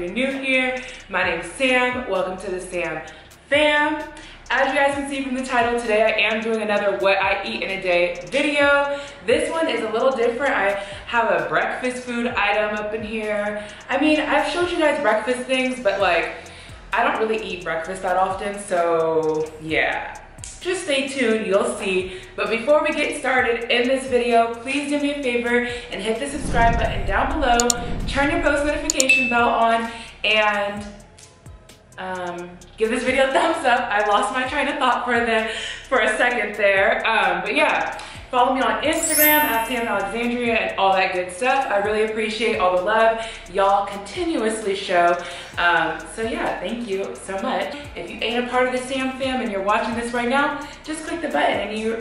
you're new here, my name's Sam. Welcome to the Sam Fam. As you guys can see from the title, today I am doing another what I eat in a day video. This one is a little different. I have a breakfast food item up in here. I mean, I've showed you guys breakfast things, but like, I don't really eat breakfast that often, so yeah. Just stay tuned, you'll see. But before we get started in this video, please do me a favor and hit the subscribe button down below, turn your post notification bell on, and give this video a thumbs up. I lost my train of thought for a second there. But yeah, follow me on Instagram at SamAlexandria and all that good stuff. I really appreciate all the love y'all continuously show. So yeah, thank you so much. If you ain't a part of the Sam Fam and you're watching this right now, just click the button and you're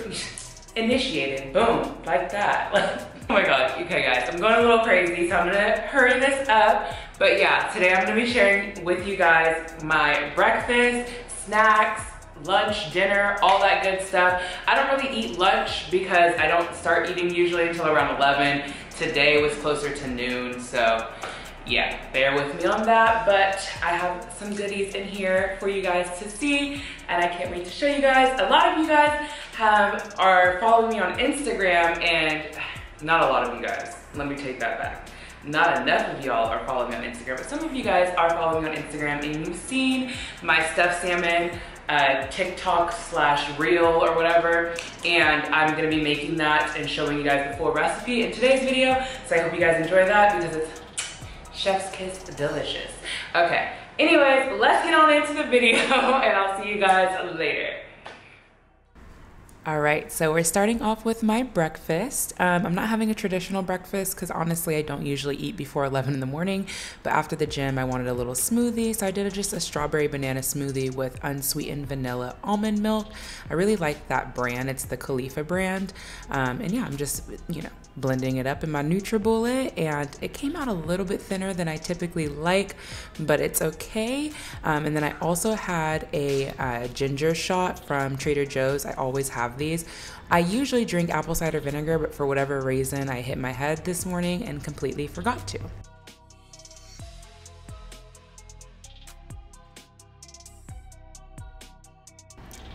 initiated. Boom, like that. Oh my god, okay guys, I'm going a little crazy, so I'm gonna hurry this up. But yeah, today I'm gonna be sharing with you guys my breakfast, snacks, lunch, dinner, all that good stuff. I don't really eat lunch because I don't start eating usually until around 11. Today was closer to noon, so yeah, bear with me on that. But I have some goodies in here for you guys to see, and I can't wait to show you guys. A lot of you guys are following me on Instagram, and not a lot of you guys. Let me take that back. Not enough of y'all are following me on Instagram, but some of you guys are following me on Instagram, and you've seen my stuffed salmon TikTok / reel or whatever, and I'm gonna be making that and showing you guys the full recipe in today's video. So I hope you guys enjoy that because it's chef's kiss delicious. Okay, anyways, let's get on into the video and I'll see you guys later. All right, so we're starting off with my breakfast. I'm not having a traditional breakfast because honestly, I don't usually eat before 11 in the morning, but after the gym, I wanted a little smoothie. So I did just a strawberry banana smoothie with unsweetened vanilla almond milk. I really like that brand. It's the Khalifa brand. And yeah, I'm just, blending it up in my NutriBullet, and it came out a little bit thinner than I typically like, but it's okay. And then I also had a ginger shot from Trader Joe's. I always have these. I usually drink apple cider vinegar, but for whatever reason, I hit my head this morning and completely forgot to.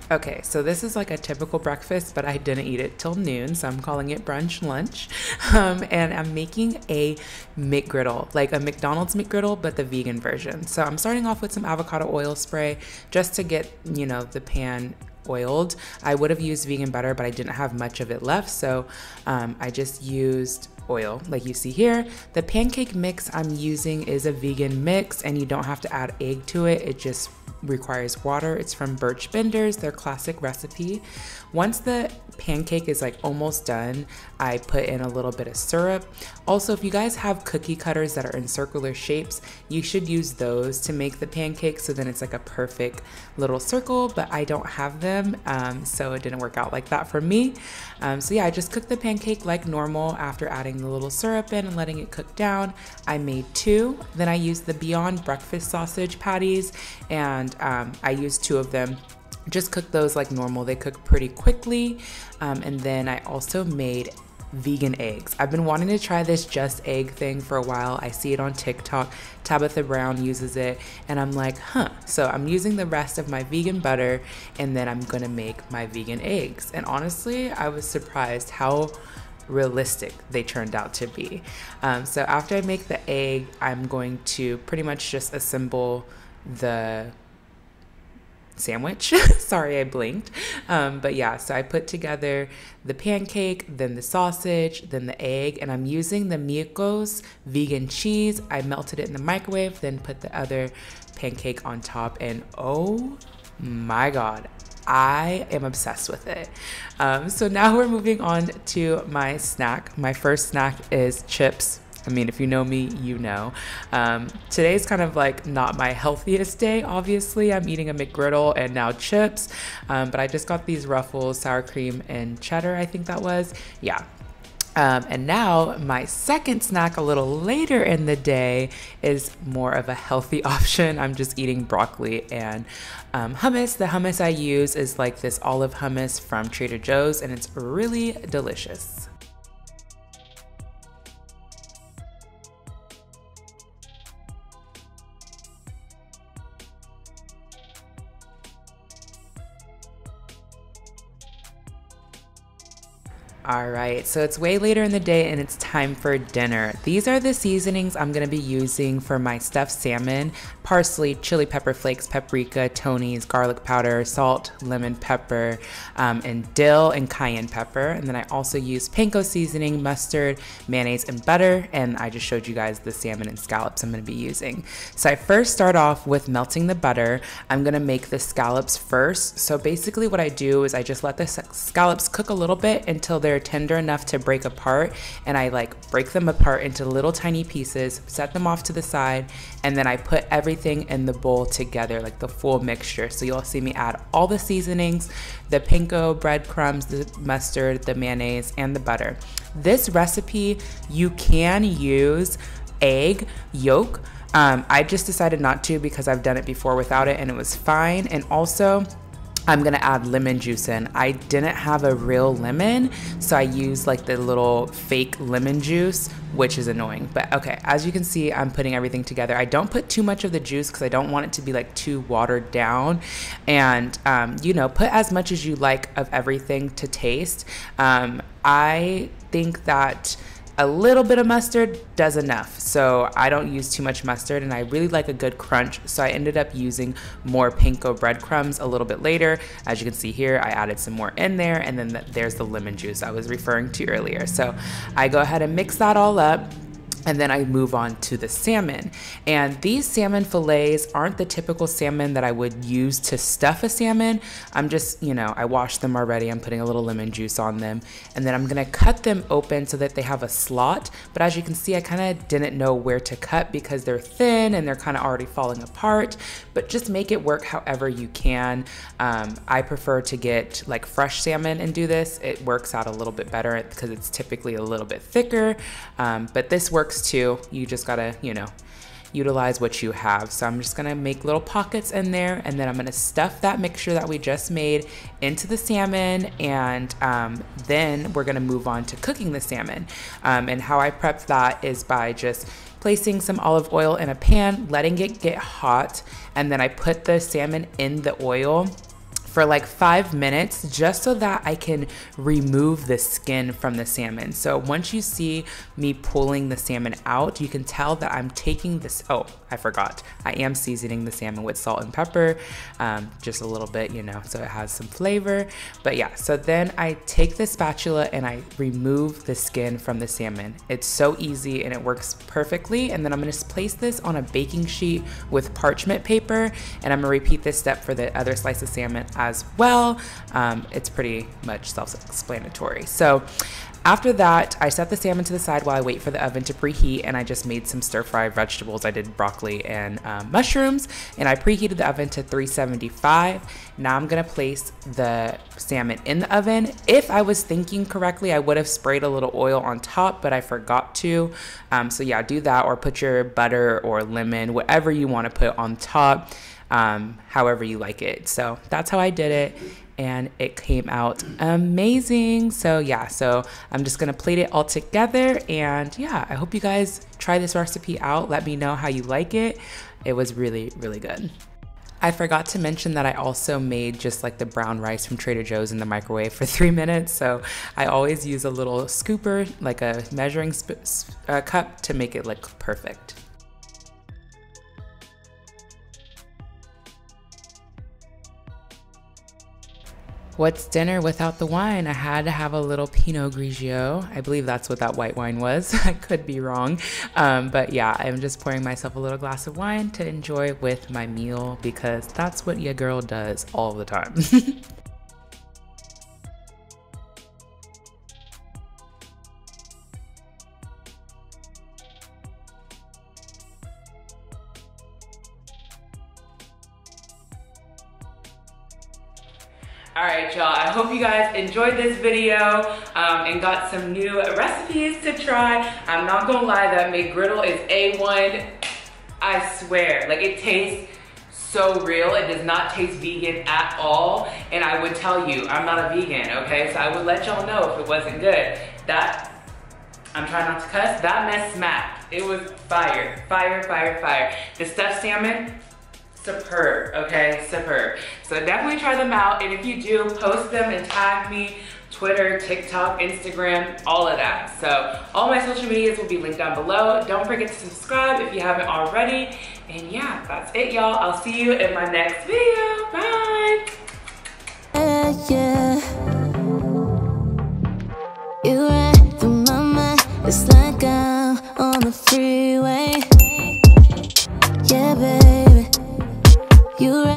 Okay, so this is like a typical breakfast, but I didn't eat it till noon, so I'm calling it brunch lunch. And I'm making a Mcgriddle, like a McDonald's Mcgriddle, but the vegan version. So I'm starting off with some avocado oil spray just to get, the pan oiled. I would have used vegan butter, but I didn't have much of it left, so I just used oil like you see here. The pancake mix I'm using is a vegan mix, and you don't have to add egg to it. It just requires water. It's from Birch Benders, their classic recipe. Once the pancake is like almost done, I put in a little bit of syrup. Also, if you guys have cookie cutters that are in circular shapes, you should use those to make the pancake, so then it's like a perfect little circle, but I don't have them, so it didn't work out like that for me. So yeah, I just cooked the pancake like normal after adding the little syrup in and letting it cook down. I made 2. Then I used the Beyond breakfast sausage patties, and I used 2 of them. Just cook those like normal. They cook pretty quickly. And then I also made vegan eggs. I've been wanting to try this just egg thing for a while. I see it on TikTok. Tabitha Brown uses it, and I'm like, huh. So I'm using the rest of my vegan butter, and then I'm gonna make my vegan eggs. And honestly, I was surprised how realistic they turned out to be. So after I make the egg, I'm going to pretty much just assemble the sandwich. Sorry, I blinked. But yeah, so I put together the pancake, then the sausage, then the egg, and I'm using the Mcgriddle vegan cheese. I melted it in the microwave, then put the other pancake on top, and oh my god, I am obsessed with it. So now we're moving on to my snack. My first snack is chips. I mean, if you know me, you know. Today's kind of like not my healthiest day, obviously. I'm eating a Mcgriddle and now chips, but I just got these Ruffles, sour cream and cheddar, I think that was. Yeah. And now my second snack a little later in the day is more of a healthy option. I'm just eating broccoli and hummus. The hummus I use is like this olive hummus from Trader Joe's, and it's really delicious. All right, so it's way later in the day and it's time for dinner. These are the seasonings I'm gonna be using for my stuffed salmon: parsley, chili pepper flakes, paprika, Tony's, garlic powder, salt, lemon pepper, and dill and cayenne pepper. And then I also use panko seasoning, mustard, mayonnaise, and butter. And I just showed you guys the salmon and scallops I'm gonna be using. So I first start off with melting the butter. I'm gonna make the scallops first. So basically what I do is I just let the scallops cook a little bit until they're tender enough to break apart, and I like break them apart into little tiny pieces, set them off to the side, and then I put everything in the bowl together, like the full mixture. So you'll see me add all the seasonings, the panko, breadcrumbs, the mustard, the mayonnaise, and the butter. This recipe, you can use egg yolk. I just decided not to because I've done it before without it and it was fine. And also, I'm gonna add lemon juice in. I didn't have a real lemon, so I used like the little fake lemon juice, which is annoying. But okay, as you can see, I'm putting everything together. I don't put too much of the juice because I don't want it to be like too watered down. And you know, put as much as you like of everything to taste. I think that a little bit of mustard does enough. So I don't use too much mustard, and I really like a good crunch. So I ended up using more panko breadcrumbs a little bit later. As you can see here, I added some more in there, and then there's the lemon juice I was referring to earlier. So I go ahead and mix that all up. And then I move on to the salmon. And these salmon fillets aren't the typical salmon that I would use to stuff a salmon. I'm just, you know, I washed them already. I'm putting a little lemon juice on them. And then I'm gonna cut them open so that they have a slot. But as you can see, I kind of didn't know where to cut because they're thin and they're kind of already falling apart. But just make it work however you can. I prefer to get like fresh salmon and do this. It works out a little bit better because it's typically a little bit thicker. But this works too. You just gotta, you know, utilize what you have. So I'm just gonna make little pockets in there, and then I'm gonna stuff that mixture that we just made into the salmon, and then we're gonna move on to cooking the salmon. And how I prep that is by just placing some olive oil in a pan, letting it get hot, and then I put the salmon in the oil for like 5 minutes just so that I can remove the skin from the salmon. So once you see me pulling the salmon out, you can tell that I'm taking this, oh, I forgot. I am seasoning the salmon with salt and pepper, just a little bit, you know, so it has some flavor. But yeah, so then I take the spatula and I remove the skin from the salmon. It's so easy and it works perfectly. And then I'm gonna place this on a baking sheet with parchment paper, and I'm gonna repeat this step for the other slice of salmon as well. It's pretty much self-explanatory. So after that, I set the salmon to the side while I wait for the oven to preheat, and I just made some stir-fry vegetables. I did broccoli and mushrooms, and I preheated the oven to 375. Now I'm gonna place the salmon in the oven. If I was thinking correctly, I would have sprayed a little oil on top, but I forgot to. So yeah, do that, or put your butter or lemon, whatever you wanna put on top, however you like it. So that's how I did it, and it came out amazing. So yeah, so I'm just gonna plate it all together, and yeah, I hope you guys try this recipe out. Let me know how you like it. It was really, really good. I forgot to mention that I also made just like the brown rice from Trader Joe's in the microwave for 3 minutes. So I always use a little scooper, like a measuring cup, to make it look perfect. What's dinner without the wine? I had to have a little Pinot Grigio. I believe that's what that white wine was. I could be wrong. But yeah, I'm just pouring myself a little glass of wine to enjoy with my meal, because that's what your girl does all the time. All right, y'all, I hope you guys enjoyed this video and got some new recipes to try. I'm not gonna lie, that Mcgriddle is A1, I swear. Like, it tastes so real. It does not taste vegan at all. And I would tell you, I'm not a vegan, okay? So I would let y'all know if it wasn't good. That, I'm trying not to cuss, that mess smacked. It was fire, fire, fire, fire. The stuffed salmon, superb, okay, superb. So definitely try them out, and if you do, post them and tag me Twitter, TikTok, Instagram, all of that. So all my social medias will be linked down below. Don't forget to subscribe if you haven't already. And yeah, that's it, y'all. I'll see you in my next video. Bye. Yeah. You ran through my mind. It's like I'm on the freeway. Yeah, baby. You ran